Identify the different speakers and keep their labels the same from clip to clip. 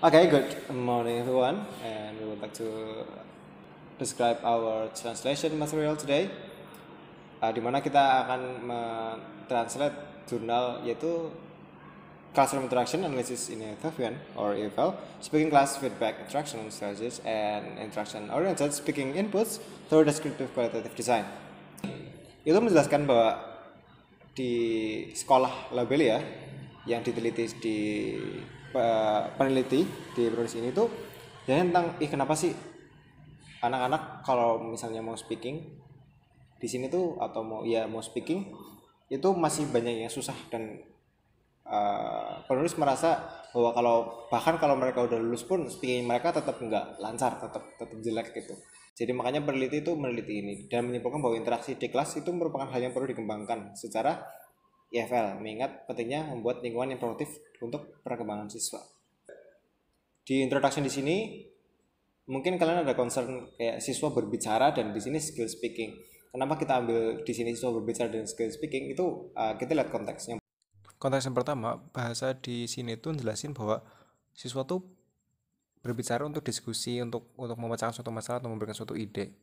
Speaker 1: Okay, good morning everyone, and we would like to describe our translation material today, di mana kita akan translate jurnal yaitu Classroom Interaction Analysis in EFL or EFL, Speaking Class Feedback Interaction Strategies, and Interaction Oriented Speaking Inputs through Descriptive Qualitative Design. Itu menjelaskan bahwa di sekolah Labelia yang diteliti di peneliti di proses ini tuh jadi tentang kenapa sih anak-anak kalau misalnya mau speaking di sini tuh atau mau speaking itu masih banyak yang susah, dan penulis merasa bahwa bahkan kalau mereka udah lulus pun speaking mereka tetap nggak lancar, tetap jelek gitu. Jadi makanya peneliti itu meneliti ini dan menyimpulkan bahwa interaksi di kelas itu merupakan hal yang perlu dikembangkan secara EFL, mengingat pentingnya membuat lingkungan yang produktif untuk perkembangan siswa. Di introduction di sini mungkin kalian ada concern kayak siswa berbicara dan di sini skill speaking. Kenapa kita ambil di sini siswa berbicara dan skill speaking itu kita lihat konteksnya.
Speaker 2: Konteks yang pertama, bahasa di sini tuh jelasin bahwa siswa tuh berbicara untuk diskusi, untuk memecahkan suatu masalah atau memberikan suatu ide.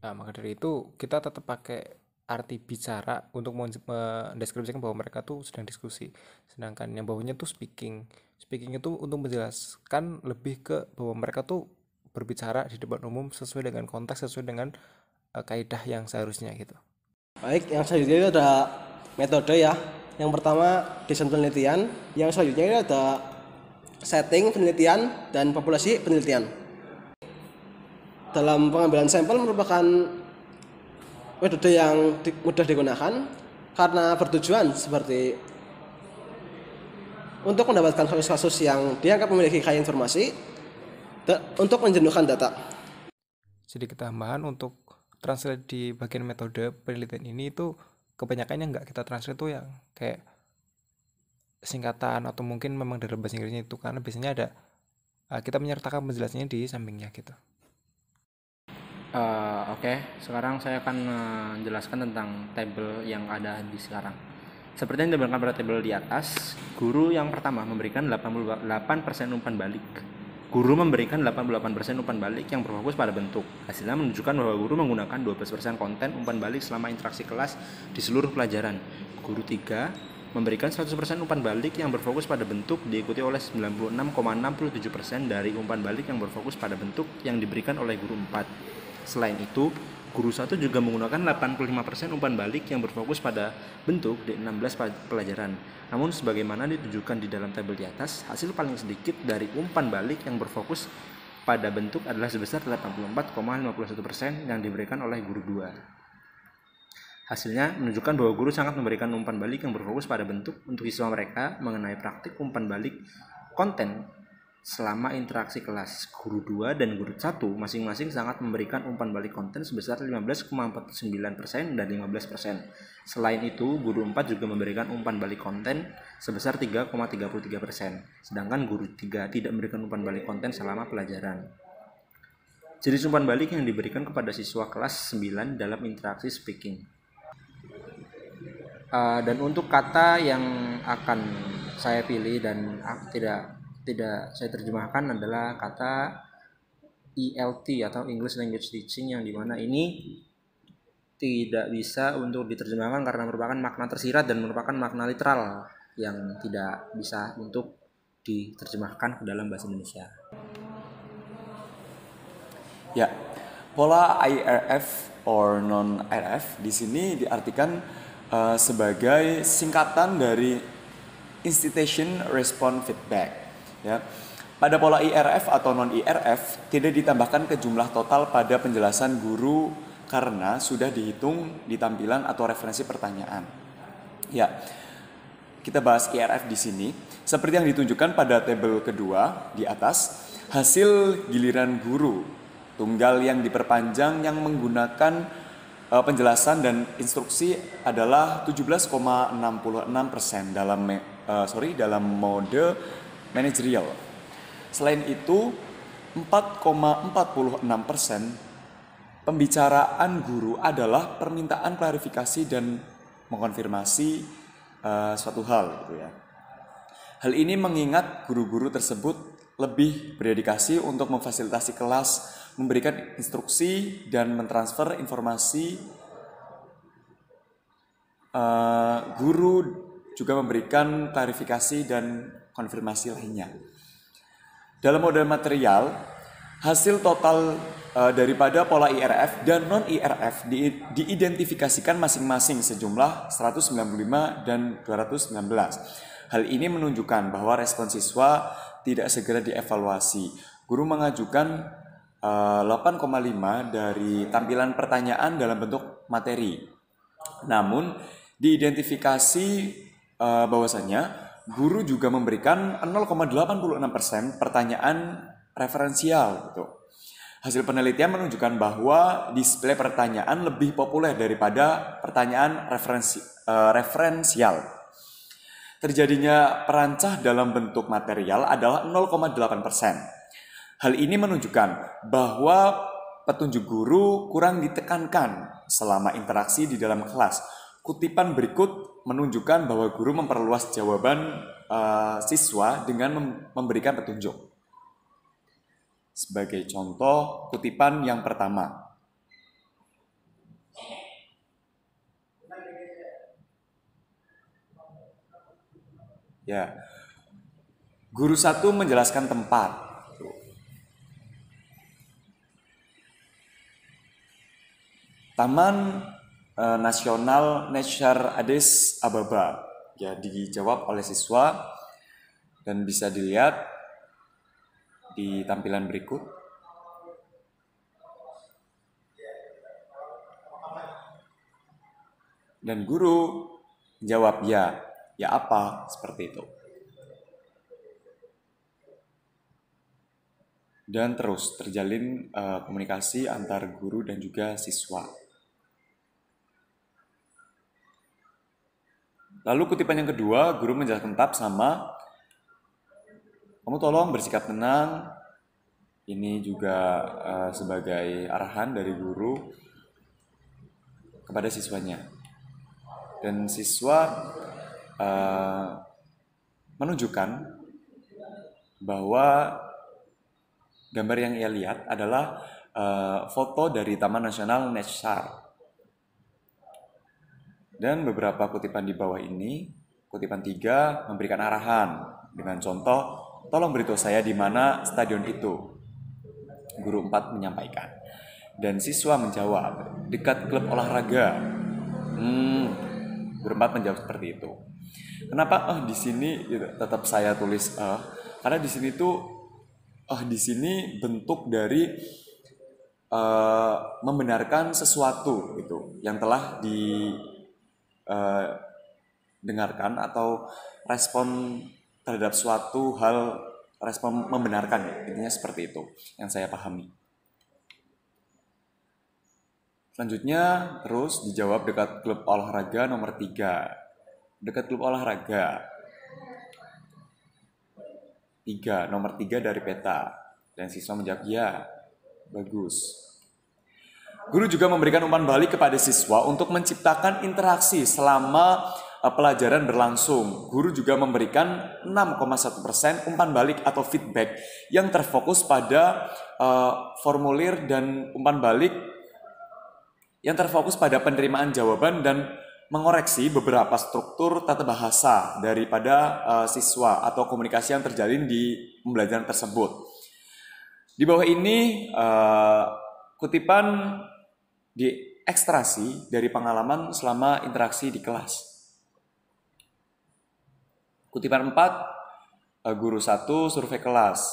Speaker 2: Nah, maka dari itu kita tetap pakai arti bicara untuk mendeskripsikan bahwa mereka tuh sedang diskusi. Sedangkan yang bawahnya tuh speaking. Speaking itu untuk menjelaskan lebih ke bahwa mereka tuh berbicara di depan umum sesuai dengan konteks, sesuai dengan kaidah yang seharusnya gitu.
Speaker 3: Baik, yang selanjutnya itu ada metode ya. Yang pertama desain penelitian, yang selanjutnya itu ada setting penelitian dan populasi penelitian. Dalam pengambilan sampel merupakan metode yang mudah digunakan karena bertujuan seperti untuk mendapatkan kasus-kasus yang dianggap memiliki kaya informasi untuk menjenuhkan data.
Speaker 2: Sedikit tambahan untuk translate di bagian metode penelitian ini itu kebanyakan yang nggak kita translate tuh yang kayak singkatan atau mungkin memang dalam bahasa Inggrisnya itu, karena biasanya ada kita menyertakan penjelasannya di sampingnya gitu.
Speaker 4: Oke, sekarang saya akan menjelaskan tentang tabel yang ada di sekarang. Seperti yang digambarkan pada tabel di atas, guru yang pertama memberikan 88% umpan balik. Guru memberikan 88% umpan balik yang berfokus pada bentuk. Hasilnya menunjukkan bahwa guru menggunakan 12% konten umpan balik selama interaksi kelas di seluruh pelajaran. Guru 3 memberikan 100% umpan balik yang berfokus pada bentuk, diikuti oleh 96,67% dari umpan balik yang berfokus pada bentuk yang diberikan oleh guru 4. Selain itu, guru 1 juga menggunakan 85% umpan balik yang berfokus pada bentuk di 16 pelajaran. Namun sebagaimana ditunjukkan di dalam tabel di atas, hasil paling sedikit dari umpan balik yang berfokus pada bentuk adalah sebesar 84,51% yang diberikan oleh guru 2. Hasilnya menunjukkan bahwa guru sangat memberikan umpan balik yang berfokus pada bentuk untuk siswa mereka mengenai praktik umpan balik konten selama interaksi kelas. Guru 2 dan guru 1 masing-masing sangat memberikan umpan balik konten sebesar 15,49% dan 15%. Selain itu, guru 4 juga memberikan umpan balik konten sebesar 3,33%. Sedangkan guru 3 tidak memberikan umpan balik konten selama pelajaran. Jenis umpan balik yang diberikan kepada siswa kelas 9 dalam interaksi speaking. Dan untuk kata yang akan saya pilih dan tidak saya terjemahkan adalah kata ELT atau English Language Teaching, yang dimana ini tidak bisa untuk diterjemahkan karena merupakan makna tersirat dan merupakan makna literal yang tidak bisa untuk diterjemahkan ke dalam bahasa Indonesia.
Speaker 5: Ya, pola IRF or non-IRF di sini diartikan sebagai singkatan dari Institution Response Feedback. Ya. Pada pola IRF atau non-IRF tidak ditambahkan ke jumlah total pada penjelasan guru karena sudah dihitung di tampilan atau referensi pertanyaan. Ya, kita bahas IRF di sini. Seperti yang ditunjukkan pada tabel kedua di atas, hasil giliran guru tunggal yang diperpanjang yang menggunakan penjelasan dan instruksi adalah 17,66% dalam mode manajerial. Selain itu, 4,46% pembicaraan guru adalah permintaan klarifikasi dan mengkonfirmasi suatu hal gitu ya. Hal ini mengingat guru-guru tersebut lebih berdedikasi untuk memfasilitasi kelas, memberikan instruksi, dan mentransfer informasi. Guru juga memberikan klarifikasi dan konfirmasi lainnya. Dalam model material, hasil total daripada pola IRF dan non-IRF diidentifikasikan masing-masing sejumlah 195 dan 219. Hal ini menunjukkan bahwa respon siswa tidak segera dievaluasi. Guru mengajukan 8,5 dari tampilan pertanyaan dalam bentuk materi. Namun, diidentifikasi bahwasannya guru juga memberikan 0,86% pertanyaan referensial gitu. Hasil penelitian menunjukkan bahwa display pertanyaan lebih populer daripada pertanyaan referensial. Terjadinya perancah dalam bentuk material adalah 0,8%. Hal ini menunjukkan bahwa petunjuk guru kurang ditekankan selama interaksi di dalam kelas. Kutipan berikut menunjukkan bahwa guru memperluas jawaban siswa dengan memberikan petunjuk. Sebagai contoh, kutipan yang pertama. Ya, guru satu menjelaskan tempat. Taman Nasional Nature Addis Ababa. Ya, dijawab oleh siswa dan bisa dilihat di tampilan berikut. Dan guru jawab ya. Ya apa? Seperti itu. Dan terus terjalin komunikasi antar guru dan juga siswa. Lalu kutipan yang kedua, guru menjelaskan tetap sama, kamu tolong bersikap tenang. Ini juga sebagai arahan dari guru kepada siswanya. Dan siswa menunjukkan bahwa gambar yang ia lihat adalah foto dari Taman Nasional Nature. Dan beberapa kutipan di bawah ini, kutipan 3 memberikan arahan dengan contoh, tolong beritahu saya di mana stadion itu. Guru 4 menyampaikan. Dan siswa menjawab, dekat klub olahraga. Guru 4 menjawab seperti itu. Kenapa di sini tetap saya tulis karena di sini tuh di sini bentuk dari membenarkan sesuatu gitu yang telah didengarkan atau respon terhadap suatu hal, respon membenarkan ya, intinya seperti itu yang saya pahami. Selanjutnya terus dijawab dekat klub olahraga nomor 3. Dekat klub olahraga 3, nomor 3 dari peta. Dan siswa menjawab ya, bagus. Guru juga memberikan umpan balik kepada siswa untuk menciptakan interaksi selama pelajaran berlangsung. Guru juga memberikan 6,1% umpan balik atau feedback yang terfokus pada formulir dan umpan balik yang terfokus pada penerimaan jawaban dan mengoreksi beberapa struktur tata bahasa daripada siswa atau komunikasi yang terjalin di pembelajaran tersebut. Di bawah ini kutipan diekstrasi dari pengalaman selama interaksi di kelas. Kutipan 4, guru 1 survei kelas.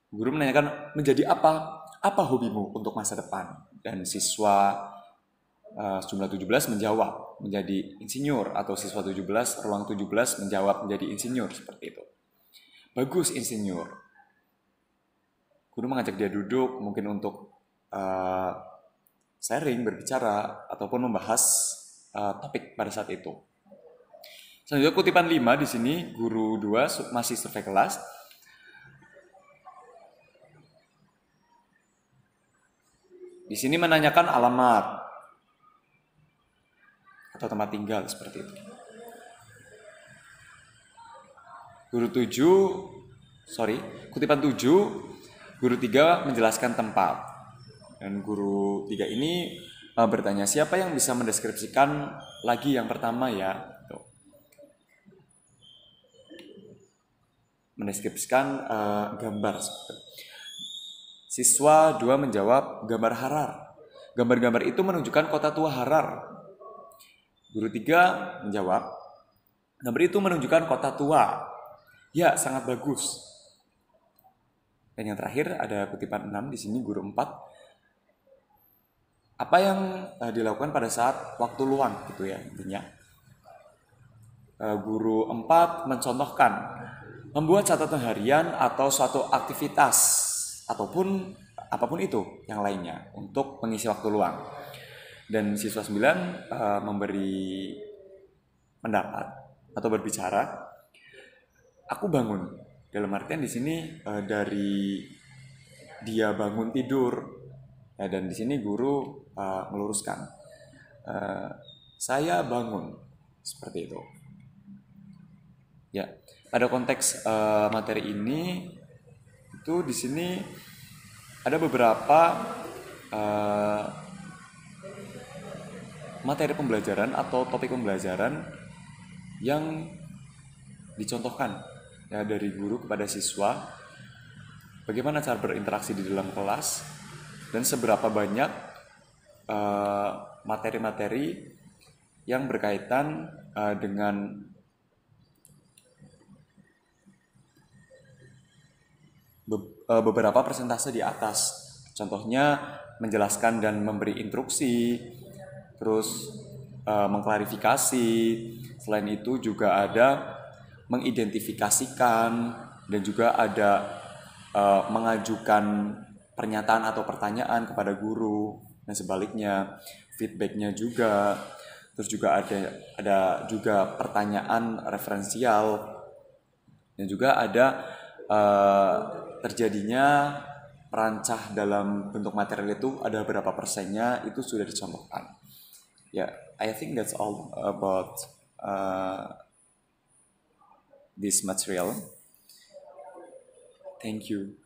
Speaker 5: Guru menanyakan, menjadi apa? Apa hobimu untuk masa depan? Dan siswa jumlah 17 menjawab menjadi insinyur, atau siswa 17, ruang 17 menjawab menjadi insinyur, seperti itu. Bagus insinyur. Guru mengajak dia duduk mungkin untuk sharing, berbicara, ataupun membahas topik pada saat itu. Selanjutnya kutipan 5 di sini, guru 2 masih survei kelas. Di sini menanyakan alamat atau tempat tinggal seperti itu. Kutipan 7, guru 3 menjelaskan tempat. Dan guru 3 ini bertanya, siapa yang bisa mendeskripsikan lagi yang pertama ya? Tuh. Mendeskripsikan gambar. Siswa 2 menjawab, gambar Harar. Gambar-gambar itu menunjukkan kota tua Harar. Guru 3 menjawab, gambar itu menunjukkan kota tua. Ya, sangat bagus. Dan yang terakhir ada kutipan 6 di sini, guru 4. Apa yang dilakukan pada saat waktu luang gitu ya intinya. Guru 4 mencontohkan membuat catatan harian atau suatu aktivitas ataupun apapun itu yang lainnya untuk mengisi waktu luang. Dan siswa 9 memberi pendapat atau berbicara. Aku bangun. Dalam artian di sini dari dia bangun tidur. Dan di sini guru meluruskan. Saya bangun. Seperti itu. Ya, pada konteks materi ini itu di sini ada beberapa materi pembelajaran atau topik pembelajaran yang dicontohkan ya dari guru kepada siswa, bagaimana cara berinteraksi di dalam kelas dan seberapa banyak materi-materi yang berkaitan dengan beberapa persentase di atas. Contohnya menjelaskan dan memberi instruksi, terus mengklarifikasi. Selain itu juga ada mengidentifikasikan dan juga ada mengajukan pernyataan atau pertanyaan kepada guru dan sebaliknya, feedbacknya juga. Terus juga ada juga pertanyaan referensial dan juga ada terjadinya perancah dalam bentuk material itu ada berapa persennya itu sudah dicontohkan. Ya, I think that's all about this material. Thank you.